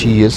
T.S.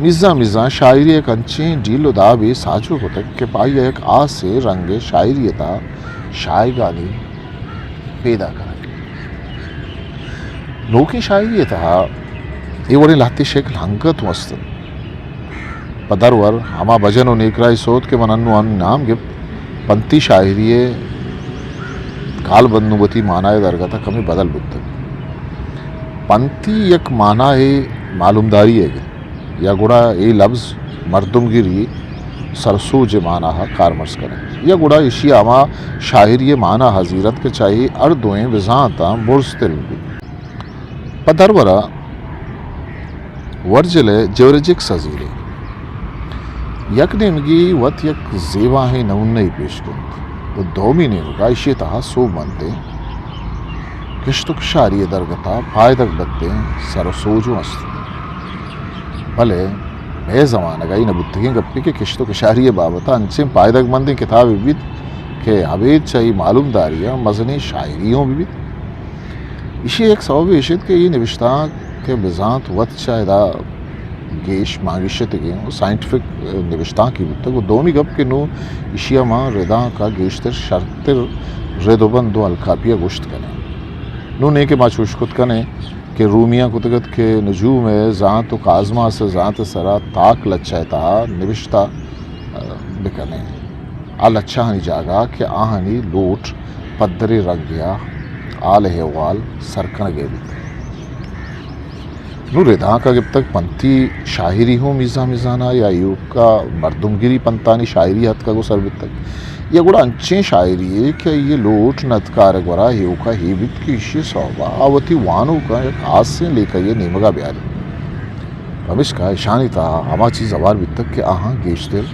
میزا شاعری ایک انچیں deal و دا بھی ساچو کو تک کہ پائی ایک آ سے رنگ شاعریتا شائگانی پیدا کریں لوکی شاعریتا یہ وڑی لاتی شکل ہنگت مستن پدرور ہما بجن و نیکرائی سوت کے مننو ان نام گپ پنتی شاعری کال بندوبتی معنی درگتا کمی بدل بودتا پنتی یک معنی معلوم داری ہے یا گوڑا ای لفظ مردم گیری سرسوج معنی کارمرز کریں یا گوڑا اشی آما شاعری معنی حضیرت کے چاہیے اردویں وزانتا برستل بھی پدرورا ورجلے جورجک سزیلے یک نیمگی وط یک زیواہی نونئی پیش کند و دومی نیمگا اشی تہا سو منتے کشتک شاری درگتا پائدک بتے سرسوجو است بھلے میں زمانہ گئی نبتگیں گپی کے کشتک شاری بابتا انچیں پائدک مندیں کتابی بیت کہ عبید چاہی معلوم داریاں مزنی شاعریوں بھی بیت اسی ایک سبب اشید کہ یہ نوشتہ کہ بزانت وط چاہدہ گیش مانگشت گئے سائنٹفک نوشتہ کی بیتا وہ دومی گپ کے نو اشیاء ماں رداں کا گیشتر شرطر ردو بندو الکاپیہ گوشت کنے نو نیکے ما چوشکت کنے کہ رومیاں کتگت کے نجوم ذات و کازمہ سے ذات سرا تاک لچھائتا نوشتہ بکنے آل اچھا ہنی جاگا کہ آہنی لوٹ پدری رکھ گیا آل حوال سرکن گئے بیتے نو رداں کا جب تک پنتی شاعری ہوں میزانہ یا ایوب کا مردمگیری پنتانی شاعری حد کا گو سر بیت تک یا گوڑا انچیں شاعری ہے کہ یہ لوٹ ندکار گورا ہیو کا ہی بیت کی اشی صحبہ آوتی وانو کا ایک آس سے لے کر یہ نیمگا بیاری پمش کا اشانی تا ہما چیز اوار بیت تک کہ آہاں گیشتر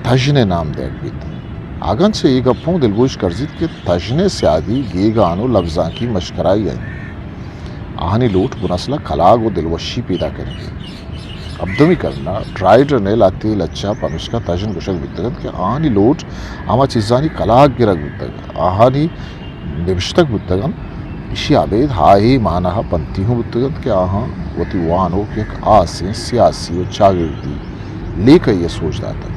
تجن نام دیکھ بیت آگن سے ایک اپوں دلگوش کرزید کہ تجن سیادی گیگانو لفظاں کی مشکرائی ہے آہنی لوٹ بنسلہ کلاگ و دلوشی پیدا کریں گے ابدمی کرنا ڈرائیڈر نے لاتی لچا پمشکا تجن گشک بیتگن کہ آہنی لوٹ آما چیزانی کلاگ گرگ بیتگن آہنی نوشتک بیتگن اسی عبید ہائی معنی پنتی ہوں بیتگن کہ آہاں وطی وانو کہ ایک آسیں سیاسی و چاگردی لے کر یہ سوچ داتا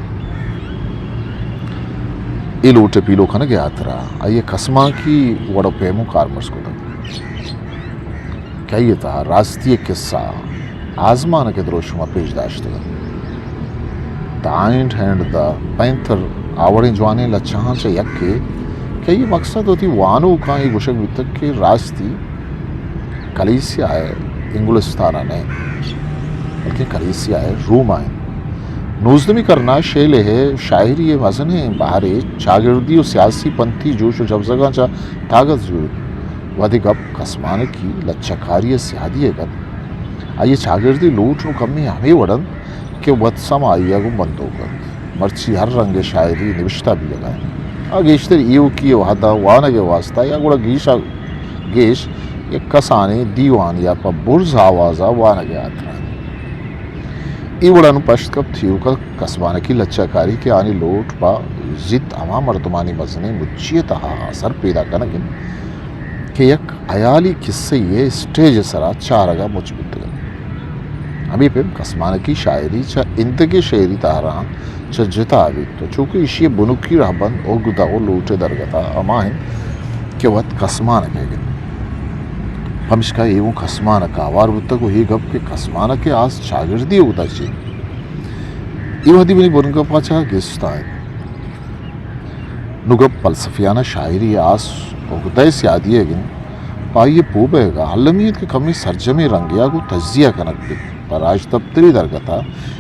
ای لوٹے پیلو کھنگ یاترا آئیے قسمہ کی وڑو پیمو کارمرز کو دن کیا یہ تھا راستی قصہ آزمان کے درو شما پیش داشتے گا دا آئنڈ ہینڈ دا پینتھر آوڑیں جوانے لچھان سے یک کے کہ یہ مقصد ہوتی وانو کا یہ گوشک بھی تک کہ راستی کلیسیا ہے انگلستانہ نے بلکہ کلیسیا ہے روم آئیں نوزدمی کرنا شیلے ہے شاعری وزن باہرے چاگردی و سیاسی پنتھی جوش و جبزگاں چا طاقت ضرور ودی گپ قسمانے کی لچکاری سیادی ہے گپ آئیے چاگردی لوٹ نو کمی ہمیں وڑن کہ ود سم آئیے گو بندو گت مرچی ہر رنگ شاعری نوشتہ بھی لگائیں آگیشتر ایو کی وحدہ وانگ واسطہ یا گوڑا گیشا گیش یک کسانے دیوان یا پا برز آوازہ وانگ آتا ہے ای وڑا نو پشت کب تھیو کا قسمانے کی لچکاری کے آنی لوٹ پا زد اما مردمانی مزنے مجھے تہا اثر پیدا کنگن کہ یک عیالی قصے یہ اسٹیج سرا چارگا مجھ بیتگن ہمیں پہ قسمانہ کی شاعری چا انتگی شعری تاہران چا جتا بیت تو چونکہ اسی بنکی رہبند اوگدہ و لوٹے درگتا امائن کہ وقت قسمانہ کے گن ہم اس کا ایون قسمانہ کا آوار بودتا کو ہی گب کہ قسمانہ کے آس چاگردی ہوتا چاہیے ایو حدی بنی بنگا پاچا گستا ہے نگب فلسفیانہ شاعری آس اوگدہ سیادی ہے گن پائیے پوبے گا علمیت کے کمی سرجمی رنگیا کو تجزیہ کنک بیت پر آج تبتری درگتا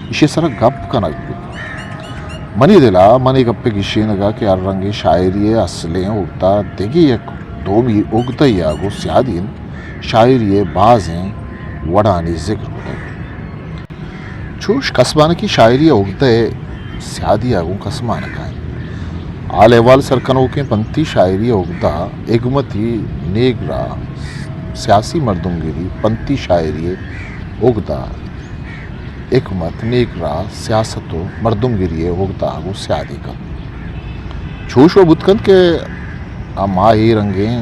اسی سرہ گپ کنک بیت منی دلا منی گپے گشینگا کہ ہر رنگی شاعری اصلیں اوگتا دیگی یک دومی اوگدہ یا گو سیادین شاعری بازیں وڑانی ذکر ہوتا چوش قسمانہ کی شاعری اوگدہ سیادی آگو قسمانہ کائیں آل احوال سرکنوں کے پنتی شاعری اوگدہ اگمتی نیگرا سیاسی مردمگیری پنتی شاعری اوگدہ اکمت نیگرا سیاست و مردمگیری اوگدہ وہ سیادی کا چوش و بدکن کے ماہی رنگیں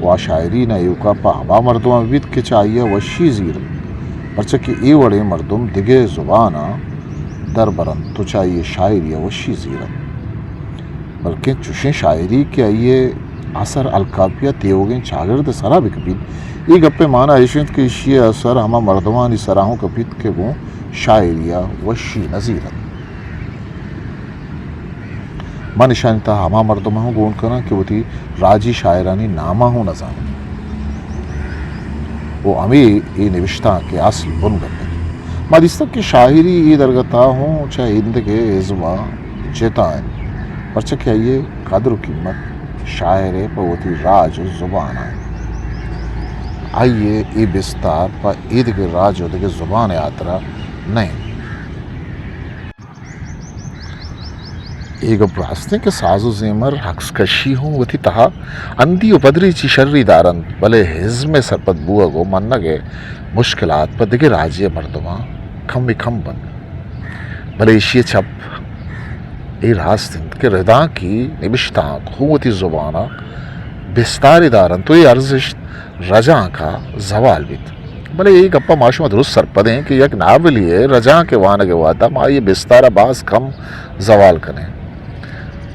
وا شاعری نہ یوکا پا ہما مردم بیت کہ چاہیے وشی زیر پرچہ کہ ای وڑے مردم دگے زبانا در برن تو چاہیے شاعری وشی زیرن بلکہ چوشیں شاعری کے آئیے اثر الکاپیہ تیوگیں چاگرد سرا بکبید یہ گپے مانا ایشنت کے اشیاء اثر ہما مردمانی سراہوں کپیت کے گوں شاعریہ وشی نظیرن ماں نشانتا ہما مردمہ ہوں گون کرنا کہ وہ تھی راجی شاعرانی نامہ ہوں نظام وہ ہمیں یہ نوشتہ کے اصل بن گئے ماں دیستک کی شاعری یہ درگتا ہوں چاہے ہندگے ازمہ جیتائیں پرچہ کہ یہ قدر و قیمت شاعر پر وہ تھی راج و زبان آئے آئیے ای بستار پر عید کے راج و دگے زبان آترا نہیں ایک براستے کے ساز و زیمر حقس کشی ہوں وہ تھی تہا اندی و پدری چی شرری دارن بلے حزم سرپت بوہ گو منگے مشکلات پر دگے راجی مردمہ کم بھی کم بن بلے اشیے چھپ ای راستند کے ردا کی نبشتاں قوتی زبانہ بستاری دارن تو یہ ارزش رجاں کا زوال بیت بلے ایک اپا معاشمہ درست سرپدیں کہ یک ناولیے رجاں کے وانگے واتا ما یہ بستارہ باز کم زوال کریں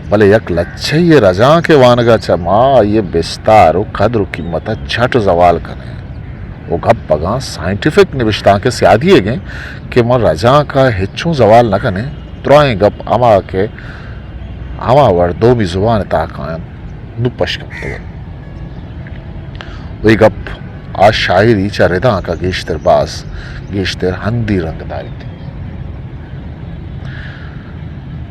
بلے یک لچھے یہ رجاں کے وانگا چما یہ بستار و قدر و قیمتہ چھٹ زوال کریں وہ گپ پگاں سائنٹیفک نوشتاں کے سیادی ہے گئیں کہ ما رجاں کا ہچوں زوال نہ کریں ترائیں گپ اما کے اما وردو بھی زبان تاقائن نو پشکم تو وہی گپ آج شاعری چا رداں کا گیشتر باز گیشتر ہندی رنگ داری تھی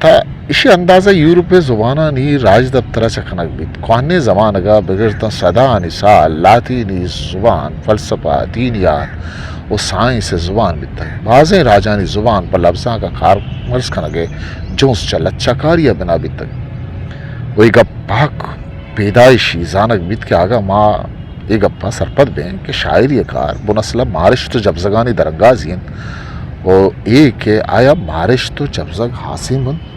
تا اسی اندازہ یورپ زبانہ نی راج دفترہ چکنک بیت قوانے زمانگا بگرتا صدا نسال لاطینی زبان فلسفہ دینیات و سائنس زبان بیتا ہے بعضیں راجانی زبان پر لفظاں کا کار مرز کنگے جونس چا لچکاریہ بنا بیتا ہے وہی گپ پاک پیدائشی زانک بیت کے آگا ماں ایک گپا سرپد بیں کہ شاعری کار بنسلہ مارش تو جبزگانی درنگازین اور ایک کہ آیا مارش تو جبزگ حاسم بند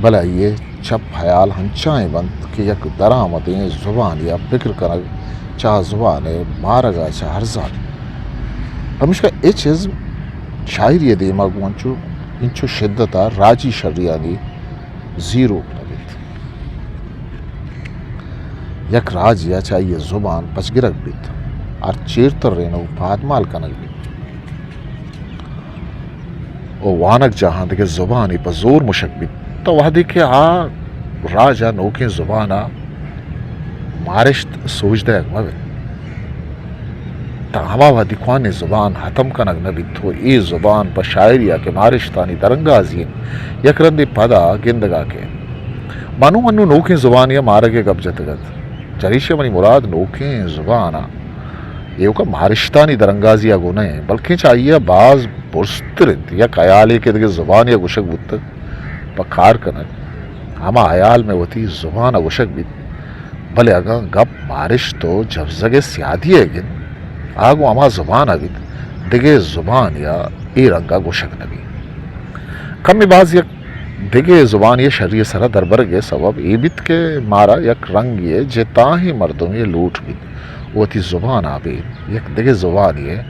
بلا یہ چپ خیال ہنچائیں بند کہ یک درآمدیں زبان یا فکر کنگ چاہ زبان مارگا چاہ ہرزان ہمیشہ اے چیز شاعری دیماغ منچو انچو شدتا راجی شریانی زیرو نبیت یک راج یا چاہیے زبان پچگرک بیت اور چیرتر رینو پادمال کنگ بیت او وانک جہاں دیکھے زبانی پر زور مشک بیت تو وہ دیکھے راجہ نوکیں زبانہ مارشت سوچ دے اگمہ بیت تا ہما وہ دکھوانے زبان حتم کنگ نبیت تو ای زبان پر شاعریہ کے مارشتانی درنگازین یک رندی پدا گندگا کے منو نوکیں زبانیہ مارگے گب جتگت چریشہ منی مراد نوکیں زبانہ یہ کا مارشتانی درنگازیہ گناہیں بلکہ چاہیے بعض برسترند یا خیالی کے دیکھے زبان یا گشک بودتا پکار کنک ہما حیال میں وہ تھی زبان گشک بیت بلے اگا گپ مارش تو جب زگے سیادی ہے گن آگو ہما زبان آگید دیکھے زبان یا ای رنگا گشک نبی کمی بعض یک دیکھے زبان یہ شریع سرہ دربرگے سبب ای بیت کے مارا یک رنگ یہ جتا ہی مردم یہ لوٹ بیت وہ تھی زبان آبید یک دیکھے زبان یہ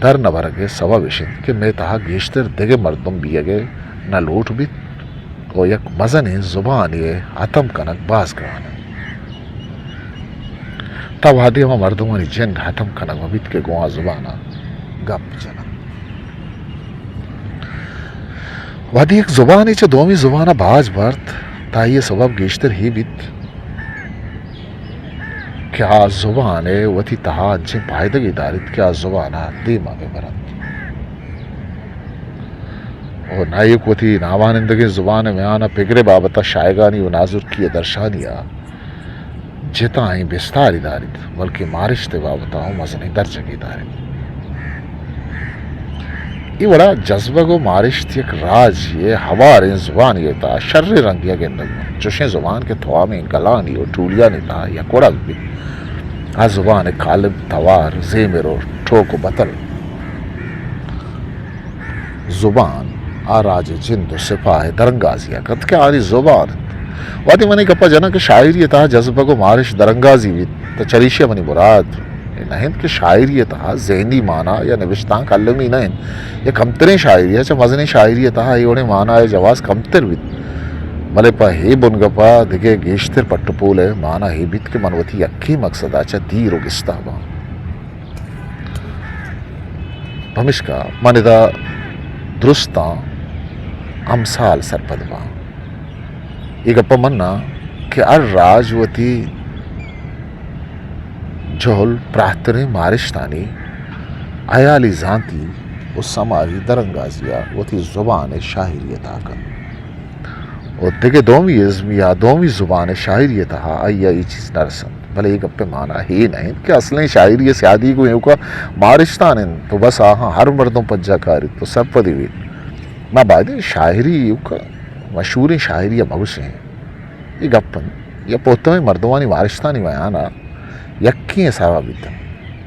در نبرگے سبب اشد کہ میں تہا گیشتر دیکھے مردم بیگے نہ لوٹ بیت اور یک مزن زبان یہ عتم کنک باز کرانا تا وادی ہما مردمانی جن حتم کنک وبیت کے گوہاں زبانا گپ جنا وادی ایک زبانی چا دومی زبانہ باز برت تا یہ سبب گیشتر ہی بیت کیا زبانے وتی تہا جن پائدگی دارت کیا زبانہ دیما میں برت اور نائک وتی ناوانندگی زبان میں آنا پگرے بابتا شائگانی و نازر کی درشانیہ جتا ہی بستاری دارت بلکہ مارشتے بابتا ہوں مزنی درجگی دارت یہ بڑا جذبہ کو مارشت یک راج یہ ہواریں زبان یہ تا شر رنگیا گندگ جوشیں زبان کے تھوامیں گلانی اور ٹولیا نہیں تا یا کوڑک بھی آ زبان قالب توار زیمر اور ٹھوک و بطل زبان آراج جند و سپاہ درنگازیہ کت کے آری زبان واتی منی گپا جنا کہ شاعری تہا جذبہ کو مارش درنگازی بھی تو چریشیا منی مراد نہیں کہ شاعری تہا ذہنی معنی یا نوشتان کلمی نہیں یا کمترین شاعری ہے مزنی شاعری تہا یہ معنی ہے جواز کمتر بھی ملے پا ہی بن گپا دگے گیشتر پٹ پولے معنی ہی بیت کے منوتی یکی مقصد آچا دیر و گستا با بھمشکا منی دا درستان امثال سرپد با یہ گپا مننا کہ راجوتی جہل پراترے مارشتانی ایالی زانتی و سماجی درنگازیا وتی زبان شاعریت آکن اور دیکھے دومی ازم یا دومی زبان شاعریت آیا یہ چیز نرسن بھلے یہ گپے مانا ہی نہیں کہ اصلیں شاعری سیادی کو یوں کا مارشتان تو بس آہاں ہر مردوں پجا کاری تو سب پدی ہوئی میں بعد شاعری یوں کا مشہور شاعری مغش ہیں یہ گپن یا پوتوں مردوانی مارشتانی میں آنا یقین صاحب بیتا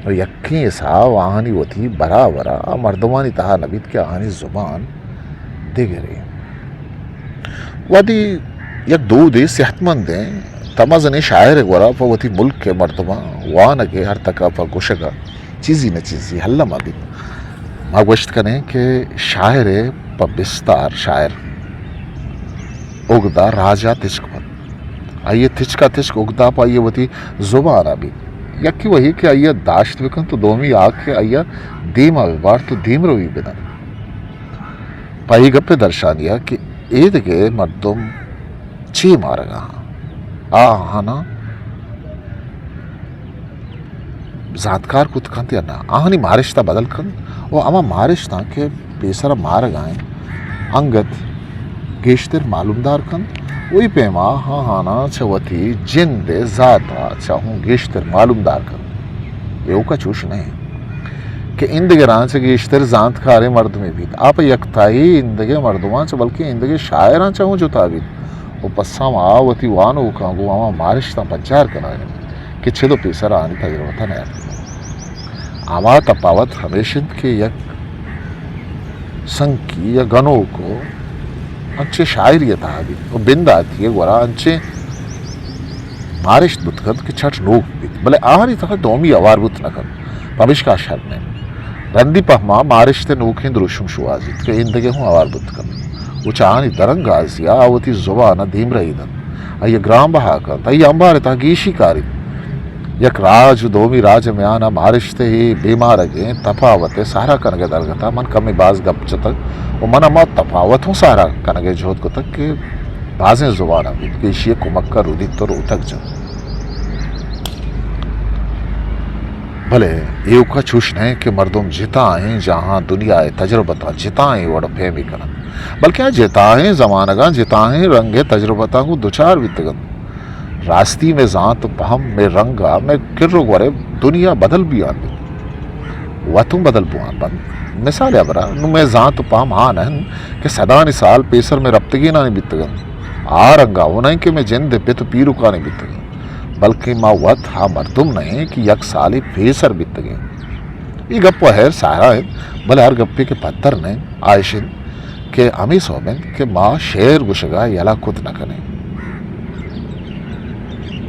اور یقین صاحب آہانی وہ تھی برابرا مردمانی تہا نبیت کے آہانی زبان دیگرے وادی یک دو دے صحت مند ہیں تمازن شاعر گورا پا وہ تھی ملک کے مردمان وانگے ہر تکا پا گوشگا چیزی نہ چیزی حلہ ما بیت ما گوشت کریں کہ شاعر پا بستار شاعر اگدا راجہ تشک پا آئیے تھچکا تھچک اگدا پا آئیے وہ تھی زبان آبی یکی وہی کہ آئیے داشت بکن تو دومی آگ کے آئیے دیم آبی بار تو دیم روی بدن پائی گپے درشانیا کہ اید کے مردم چی مارگا آہانا ذاتکار کت کنت یا نا آہانی مارشتہ بدل کن و اما مارشتہ کے پیسر مارگائیں انگت گیشتر معلومدار کن وہی پیما ہانا چوتی جن دے ذاتا چاہوں گیشتر معلومدار کن یہ کا چوش نہیں کہ اندگران سے گیشتر زانت کارے مرد میں بھی آپ یکتائی اندگے مردمان سے بلکہ اندگے شاعران چاہوں جو تابید وہ پسام آواتی وانو کانگو آما مارشتہ پنچار کنائے کہ چھلو پیسر آنی تجربتا نہیں آما تپاوت ہمیشن کے یک سنکی یا گنو کو انچے شاعریت آبی وہ بند آتی ہے گورا انچے مارشت بتکن کہ چھٹ نوک بیت بلے آہانی تھا دومی آوار بت نکن پمشکا شر نے رندی پہما مارشت نوکیں دروشم شوازید کہ اندگے ہوں آوار بتکن وہ چاہانی درنگ آزیا آوتی زبانا دیم رہی دن آئیے گرام بہا کن آئیے امبارتا گیشی کاری یک راج دومی راج میں آنا مارشتے ہی بیمار گئے تفاوتے سہرا کنگے درگتا من کمی باز گپ چتک و من اما تفاوتوں سہرا کنگے جھوت کو تک کہ بازیں زبانہ بیت کہ اشیے کمکہ رو دیت تو رو تک جا بھلے یہ کا چوش نہیں کہ مردم جتا ہیں جہاں دنیا تجربتا جتا ہیں وڑ پھیمی کنن بلکہ جتا ہیں زمانگاں جتا ہیں رنگ تجربتا کو دوچار بیتگن راستی میں ذات پہم میں رنگا میں کرو گورے دنیا بدل بھی آن بیت وطن بدل پوان بند مثال ہے برا نو میں ذات پہم آنہن کہ صدانی سال پیسر میں ربطگی نہ نہیں بیتگن رنگا وہ نہیں کہ میں جن دے پہ تو پیرو کا نہیں بیتگن بلکہ ما وط ہاں مردم نہیں کہ یک سالی پیسر بیتگن یہ گپ ہے سارا ہے بلے ہر گپے کے پتر نہیں آئشن کہ امی سومن کہ ما شیر گشگا یلا خود نہ کنے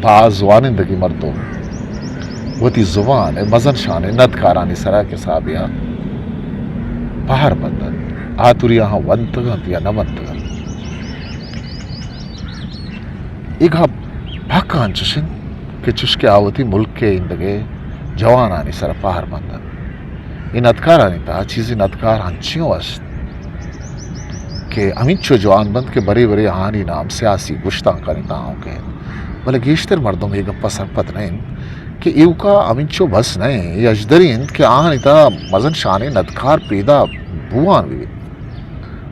بعض وانندگی مردم وہ تی زبان مزن شان ندکارانی سرا کے صحابیہ باہر بندن آتوری یہاں ونتگن یا نونتگن ایک ہاں بھاکان چشن کہ چشکے آوتی ملک کے اندگے جوانانی سر باہر بندن یہ ندکارانی تا چیزی ندکار ہنچیوں است کہ امینچو جوان بند کے بڑے بڑے آہانی نام سیاسی گشتاں کا نتاؤں کے بلے گیشتر مردم ایک گپا سرپت نہیں کہ ایو کا امینچو بس نہیں یہ اجدرین کہ آہانی تا مزن شانے ندکار پیدا بوان بھی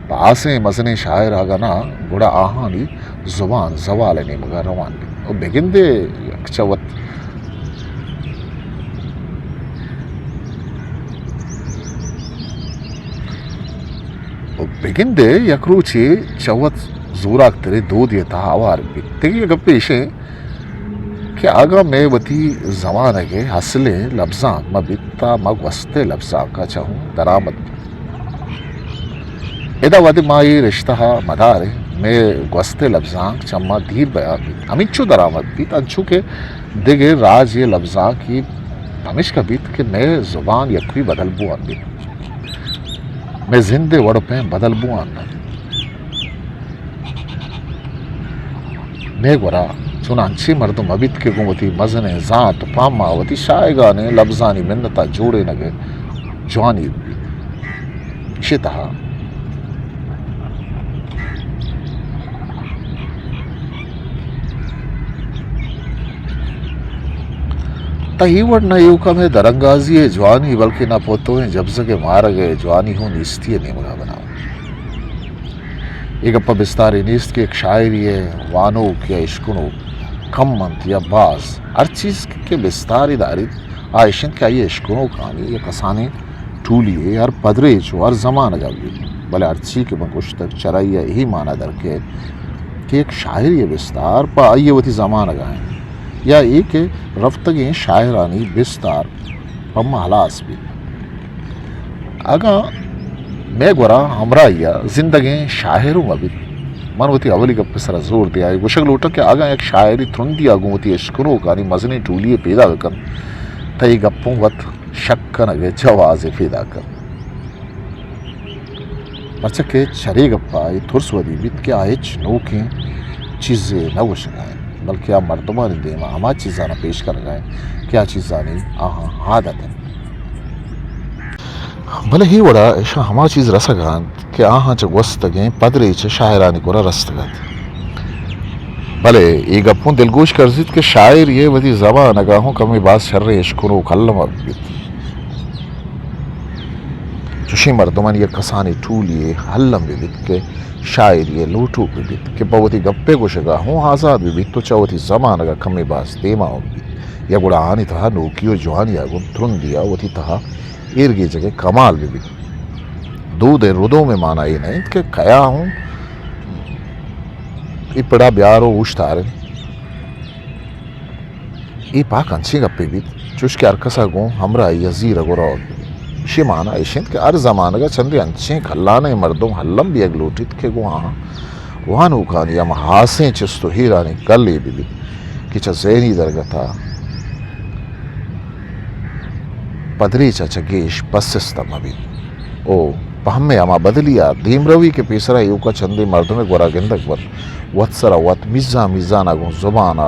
پاسیں مزن شاعر آگا نا گوڑا آہانی زبان زوال نہیں مگا روان بھی اور بگن دے یک چوت بگن دے یک روچی چوت زوراک ترے دو دیتا آوار بھی تیگی اگر پیشے کہ آگا میں وطی زمانہ کے حسلے لفظاں مبیتا مگوستے لفظاں کا چاہوں درامت ادا وطی مائی رشتہ مدار میں گوستے لفظاں چما دیر بیان بیت ہمچو درآمد بیت انچو کے دیگے راج یہ لفظاں کی ہمیش کا بیت کہ میں زبان یکوی بدل بو آن بیت میں زندے وڑ پہ بدل بو آن میں گورا چنانچہ مردم ابیت کے گوتی مزن ذات پاما وتی شائگانے لفظانی منتا جوڑے نگے جوانی بیت اسی طرح تہیوڑ نہ یو کا میں درنگازی جوانی بلکہ نہ پوتویں جب سکے مار گئے جوانی ہوں نیستی نیمگا بناؤ ایک اپا بستاری نیست کی ایک شاعری ہے وانو کیا عشقنو کم منت یا باز ہر چیز کے بستاری داری آئیشن کیا یہ عشقنو کانی یہ کسانے ٹولیے ہر پدرے چو ہر زمان جا بھی بلے ہر چیز کے بنکش تک چرائی یہی معنی در کے کہ ایک شاعری بستار پا آئیے وتی زمان گائیں یا ایک رفتگیں شاعرانی بستار پا محلاس بھی اگا میں گورا ہمراہ یا زندگیں شاعروں ابھی منوتی اولی گپ سر زور دیا ہے گوشک لوٹا کہ آگا ایک شاعری تھرندی آگوتی عشقنو کانی مزنی ٹولیے پیدا کن تئی گپوں وط شکن اگے جواز پیدا کن پرچہ کہ چرے گپا یہ تھرس ودی بیت کہ آئیچ نوکیں چیزیں نہ گوشگائیں بلکہ آپ مردمان دیما ہما چیزانا پیش کر گئے کیا چیزانی آہاں عادت ہے بھلے ہی وڑا ایشا ہما چیز رسگان کہ آہاں چا گوستگیں پدری چا شاعرانی کورا رستگت بھلے ایک اپن دلگوش کرزید کہ شاعر یہ ودی زبان اگاہوں کمی باز شر عشقنو کلم بیت چوشی مردمان یہ کسانی ٹولیے حلم بیت کہ شاعر یہ لوٹو بیت کہ باوتی گپے گوشگا ہوں آزاد بیت تو چاوتی زمان اگا کمی باز دیما ہوں بیت یا گوڑا آنی تہا نوکیو جوانی آگون ترندیا وتی تہا ایرگی جگہ کمال بھی دو دے ردوں میں مانا یہ نہیں کہ کیا ہوں ای پڑا بیارو اوشتارن ای پاک انچی گپی بھی چوش کے ارکسا گوں ہمراہ یزیر گو رو اسی مانا ایشند کہ ار زمانگا چندی انچیں کھلانے مردم حلم بھی اگلوٹیت کہ گو آہاں وہاں نوکانی یا محاسیں چستو ہیرانی کل لی بھی کہ چا زینی درگتا پدری چا چگیش پسستم ابھی او پہمے اما بدلیا دیم روی کے پیسرا یو کا چندی مردم گورا گندک بر وط سرا وط میزا میزانا گون زبانا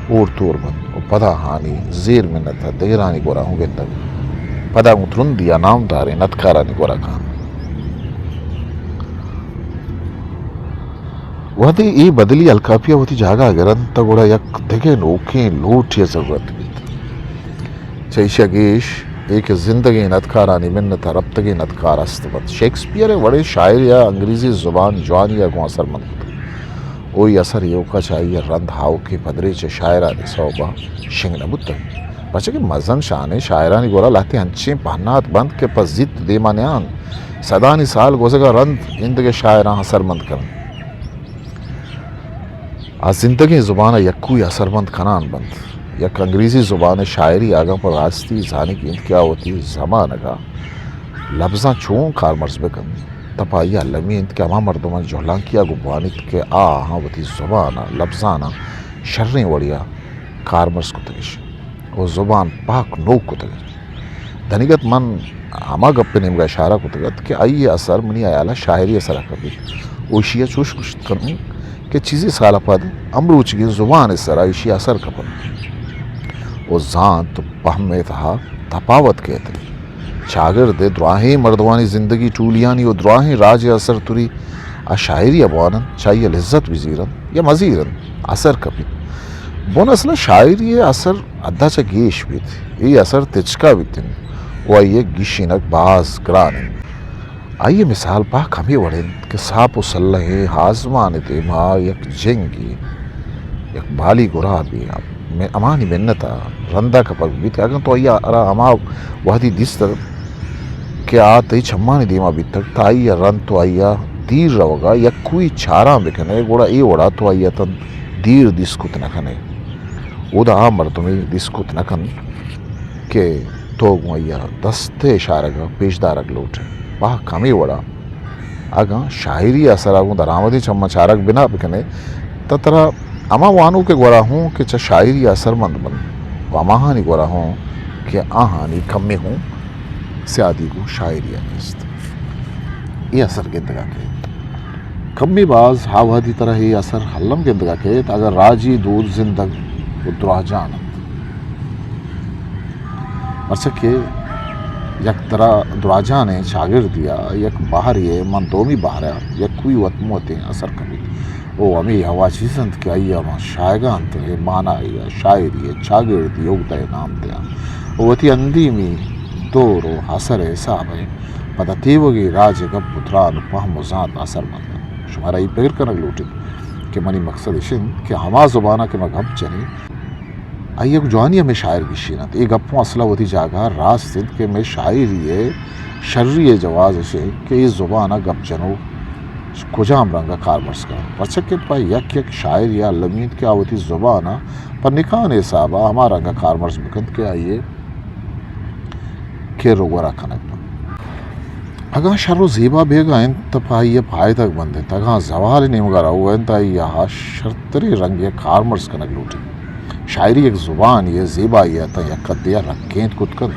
اور تور بن او پدا ہانی زیر منتا دیرانی گورا ہوں گندک پدا گون ترندیا نام دارے نتکارانی گورا کان وحدی ای بدلی الکاپیا ہوتی جاگا گرن تا گوڑا یک دگے نوکیں لوٹیا ضرورت بیت چیشا گیش ایک زندگی ندکارانی منت ربتگی ندکار استبت شیکسپیئر وڑے شاعر یا انگریزی زبان جوانی یا گو اثر مند اوی اثر یو کا چاہیے رند ہاو کے پدری چے شاعرانی صوبہ شنگ نبوت بچے کہ مزن شانے شاعرانی گورا لاتے ہنچیں پہنات بند کے پس زد دیمانیان صدانی سال گوزگا رند اندگے شاعران اثر مند کرن آج زندگی زبان یکوی اثر مند کنان بند یک انگریزی زبان شاعری آگا پر راستی زانی کی انت کیا ہوتی زمان اگا لفظاں چون کار مرز بکن تپائی علمی انت کیا ماں مردمان جہلان کیا گو بوانیت کہ آہاں ہوتی زبانا لفظانا شریں وڑیا کار مرز کو تگش وہ زبان پاک نوک کو تگش دھنیگت من ہما گپ نمگا اشارہ کو تگت کہ آئی اثر منی آیالا شاعری اثر کبھی اوشیا چوش کشت کرنی کہ چیزی سالا پاد امروچ کی زبان اثر آئیشی اثر کبھی وہ زانت پہمے تھا تپاوت کہتے چاگر دے دراہیں مردوانی زندگی ٹولیانی و دراہیں راج اثر تری شاعری ابوانن چاہیے لذت وزیرن یا مزیرن اثر کبھی بون اصلا شاعری اثر ادھا چا گیش بھی تھی یہ اثر تچکا بھی تن وہ آئیے گیشینک باز گرانن آئیے مثال پاک ہمیں وڑن کہ ساپ و سلح حازمان دیما یک جنگی یک بالی گرا بھی میں امانی منتا رندہ کا پک بیت اگر تو آئیا ارا اما وحدی دیستر کہ آتی چھمانی دیما بیت تک تا آئیا رند تو آئیا دیر روگا یا کوئی چاراں بکنے گوڑا ای وڑا تو آئیا تن دیر دیسکت نکنے او دا مردمی دیسکت نکن کہ تو آئیا دستے اشارگا پیشدارگ لوٹے باہ کمی وڑا آگاں شاعری اثر آگوں درآمدی چمہ چارک بنا بکنے تترا اما وانو کے گورا ہوں کہ چا شاعری اثر مند بن و اماہانی گورا ہوں کہ آہانی کمی ہوں سیادی کو شاعری نیست یہ اثر گندگا کے کمی باز ہاوہدی طرح یہ اثر حلم گندگا کے اگر راجی دور زندگ ادراہ جانت ارچہ یک طرح دراجانے شاگرد دیا یک باہری من دومی باہرہ یک کوئی وطموتے اثر کمی او ہمیں ہوا چیزند کہ آئی اما شائگان تے مانا یا شاعری شاگرد یوگدہ نام دیا وتی اندیمی دور و حسر حساب ہے پتہ تیوگی راج گپ پتران پہم و ذات اثر مند شمارا یہ پیر کنگ لوٹید کہ منی مقصد اشن کہ ہما زبانہ کے میں گپ چنی آئی ایک جوانی میں شاعر کی شینت ایک گپوں اصلہ ہوتی جاگا راست کہ میں شاعری شرری جواز سے کہ یہ زبانہ گپ چنو کجام رنگا کارمرس کا پرچک پا یک شاعر یا لمید کیا ہوتی زبانہ پر نکان حسابہ ہما رنگا کارمرس بکند کے آئیے کہ روگورا کنک اگاں شر و زیبا بیگا ان تپائی پائے تک بندے تگاں زوال نیمگا رہو انتا یہاں شرطری رنگ یا کارمرس کنک لوٹی شاعری ایک زبان یہ زیبا یہ تا یک دیا رکھیں کت کر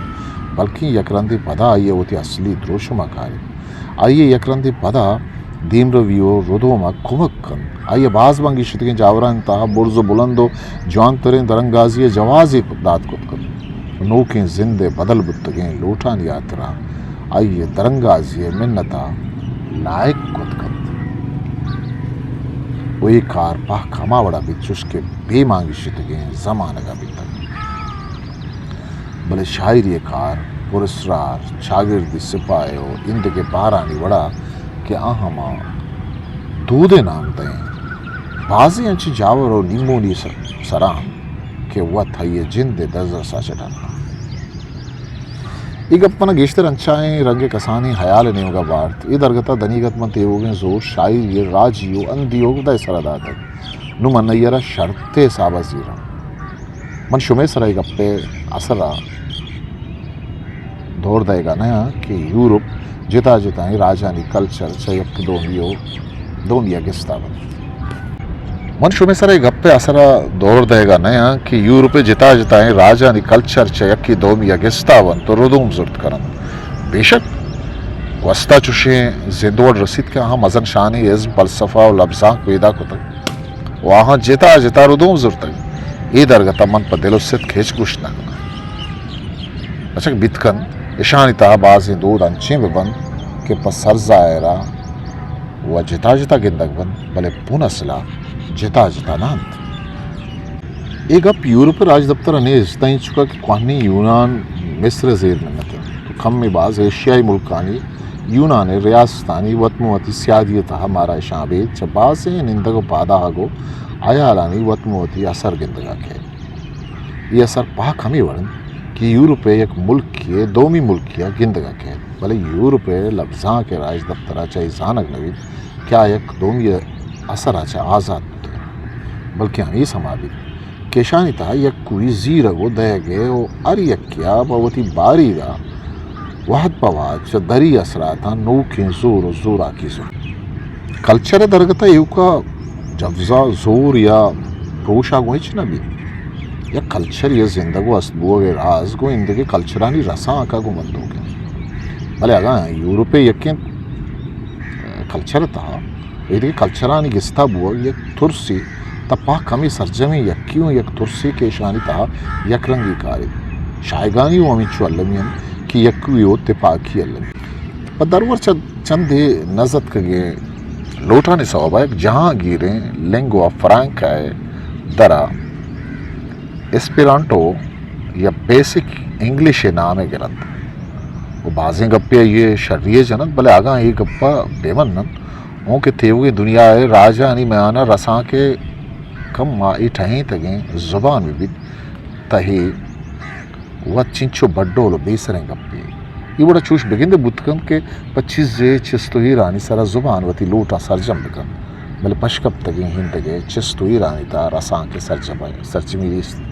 بلکہ یک رندی پدا آئیے ہوتی اصلی دروشمہ کاری آئیے یک رندی پدا دیم رویو ردوما کمک کن آئیے باز بانگی شتگیں جاوران تا برز و بلندو جوان ترین درنگازی جوازی داد کت کن نوکیں زندے بدل بتگیں لوٹان یاترا آئیے درنگازی منتا لائق کت کن وہی کار پاہ کھما وڑا بھی چس کے بے مانگی شتگیں زمانہ کا بھی تک بلے شاعری کار پرسرار شاگردی سپائے ہو اند کے بارانی وڑا کہ آہما دودے نام دیں بازی انچی جاور و نیمونی سران کہ وہ تھائیے جن دے دزر سا چٹانا ایک اپنا گیشتر انچائیں رنگ کسانی حیال نیوگا بارت ای درگتا دنیگت من تیوگیں زور شاعری راجیو اندیو دے سرداتا نو من نیرہ شرط سابا زیرہ من شمی سرائی گپے اثرہ دور دے گا نیا کہ یورپ جتا جتائیں راجانی کلچر چیک دومیا گستا بند من شمی سرائی گپے اثرہ دور دے گا نیا کہ یورپ جتا جتائیں راجانی کلچر چیک دومیا گستا بند تو ردوم زرد کرن بے شک وستا چوشیں زندوڑ رسید کے آہاں مزن شانی عزم فلسفہ و لبزاں پیدا کتا وہاں جتا جتا ردوم زرد تک ای درگتا من پا دل و ست کھیچ گوشت نہ کنا اچھا بیتکن اشانی تا بازی دود انچیں ببند کہ پا سر زائرہ و جتا جتا گندگ بند بلے پون اصلا جتا جتا نانت ایک اپ یورپ راج دفتر نیز تائیں چکا کہ کوہنی یونان مصر زیر منتا تو کم میں باز ایشیائی ملکانی یونان ریاستانی وطموتی سیادیتا ہمارا شابید چا باز نندگو پادا آگو آیالانی وطموتی اثر گندگا کے یہ اثر پاک ہمیں ورن کہ یورپ ایک ملکی دومی ملکیہ گندگا کے بلے یورپ لفظاں کے راج دفترہ چاہی زانگ نوید کیا ایک دومی اثر آچا آزاد ہوتے بلکہ ہمیں سمابی کیشانی تا یک کوئی زیرگو دے گے و ار یک کیا باوتی باری گا وحد پواد چا دری اثراتا نوکیں زور و زورا کی زور کلچر درگتا ایو کا جفزا زور یا پروشا گوئی چنا بھی یا کلچر یا زندگو اسبوع راز گو اندگی کلچرانی رساں آکا گو مندو گیا بلے اگاں یورپے یکین کلچر تا ایدگی کلچرانی گستا بوا یک ترسی تا پاک کمی سرجمی یکیوں یک ترسی کے شانی تا یک رنگی کاری شائگانی و امیچو علمین کی یکویو تپاکی علمین پر درور چند نزد کگے لوٹانی صحابہ ایک جہاں گیریں لنگوا فرانکا ہے درہ اسپیرانٹو یا بیسک انگلیش نام گرند وہ بازیں گپے یہ شرریے جنت بلے آگاں یہ گپا بیمنن اون کے تیوگی دنیا ہے راجانی میں آنا رساں کے کم مائی ٹھہیں تگیں زبان میں بھی تہی وہ چنچو بڑھولو بیسریں گپے یہ بڑا چوش بگن دے بودکن کے پچیز جے چستو ہی رانی سارا زبان واتی لوٹا سرجم بکن بلے پشکب تگیں ہن تگیں چستو ہی رانی تا رساں کے سرجمی ریست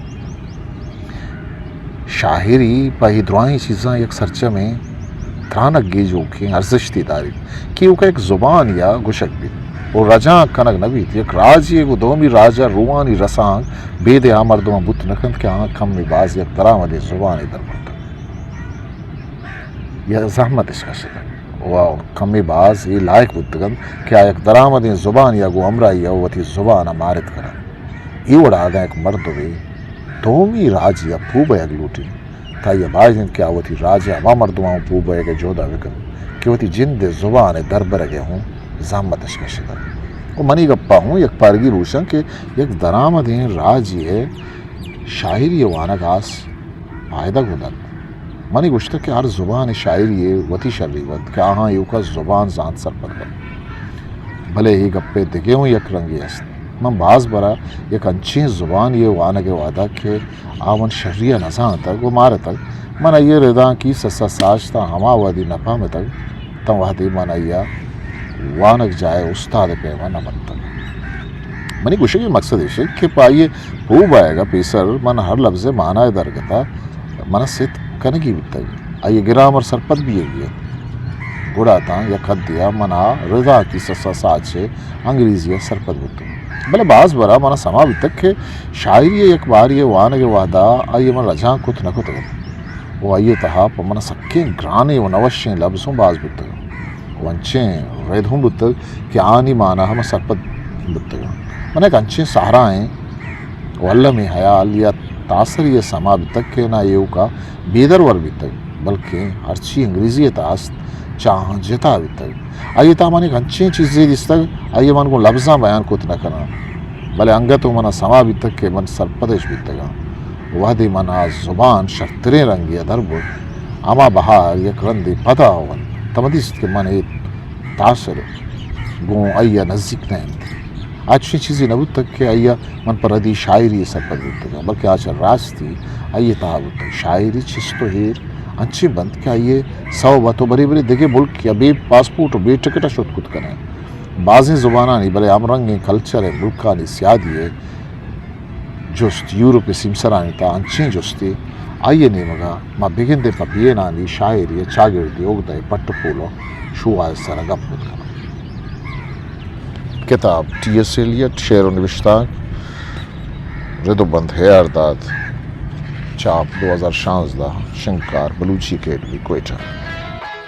شاہری پاہی دعائیں چیزاں یک سرچہ میں درانک گیجو کی ارزشتی داری کہ وہ کا ایک زبان یا گشک بھی اور رجاں کنک نبی یک راجی کو دومی راجہ روانی رسانگ بید آمردوں بت نکند کہ آنکھ کم میں باز یک درآمد زبانی در مرتا یہ زحمت اس کا شدہ و کمی باز یہ لائق بتگند کہ ایک درآمد زبان یا گو امرائی یا وتی زبان مارد کرن یہ وڑا دا ایک مرد ہوئے دومی راج یا پوبا یک لوٹی تا یہ باجن کیا وتی راج یا ما مردوں پوبا یک جودا وکن کہ وتی جند زبان در برگے ہوں زحمت اس کا شدہ وہ منی گپا ہوں یک پارگی روشن کہ یک درآمد راج یہ شاعری وانگاس پائدہ گودن منی گوشتا کہ ہر زبان شاعری وتی شریوت کہ آہاں یو کا زبان زان سر پر کر بھلے ہی گپے دگے ہوں یک رنگی است من باز برا یک انچین زبان یہ وانگے وعدہ کہ آون شریع نزان تک و مار تک من یہ ردا کی سسا ساجتا ہما وادی نپا میں تک تم وحدی من یہ وانگ جائے استاد پیما نمن تک منی گوشے کی مقصد ہے کہ پائیے پوب آئے گا پیسر من ہر لفظ معنی درگتا من ست کنگی بیتا آئیے گرامر سرپت بھی ہے گوڑا تا یا خط دیا منا رضا کی سسا ساج سے انگریزی سرپت بیتا بلے باز برا منا سما بیتا کہ شاعری ایک بار یہ وانگ وعدہ آئیے من رجاں کت نکت گا وہ آئیے تہا پا منا سکیں گرانے و نوشیں لفظوں باز بیتا گا انچیں رید ہوں بیتا کہ آنی مانا ہم سرپت بیتا گا من ایک انچیں سہرائیں واللہ میں حیال یا تاثر یہ سما بیتا کہ نہ یہ کا بیدر ور بیتا بلکہ ہرچی انگریزی تاست چاہاں جتا بیتا آئیے تا مانی انچیں چیزیں دستا آئیے من کو لفظاں بیان کت نہ کرنا بلے انگا تو منا سما بیتا کہ من سرپدش بیتا گا وحدی منا زبان شرطریں رنگی در بود اما بہار یک رندی پتا ہون تمدیست کہ من تاثر گو آئیے نزدیک نہیں اچھی چیزیں نبود تک کہ آئیے من پر ردی شاعری سرپد بیتا گا بلکہ آج راستی آئیے تہا بود شاعری چیز تو ہیر انچی بند کہ آئیے سو باتو بری بری دگے ملک یا بے پاسپورٹ و بے ٹکٹا شد کت کریں بعضی زبانانی بلے امرنگیں کلچر ملکانی سیادی جست یورپ سمسرانی تا انچیں جستی آئیے نیمگا ما بگن دے پپیے نانی شاعری چاگردی اگدائی پٹ پولو شو آئے سر گپ بود کرنا کتاب ٹی ایس ایلیٹ شعر و نوشتہ ردو بند ہے ارداد چاپ 2016 شنکار Balochi academy Quetta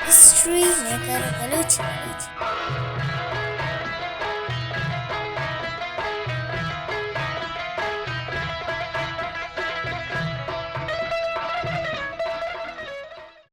history maker Balochi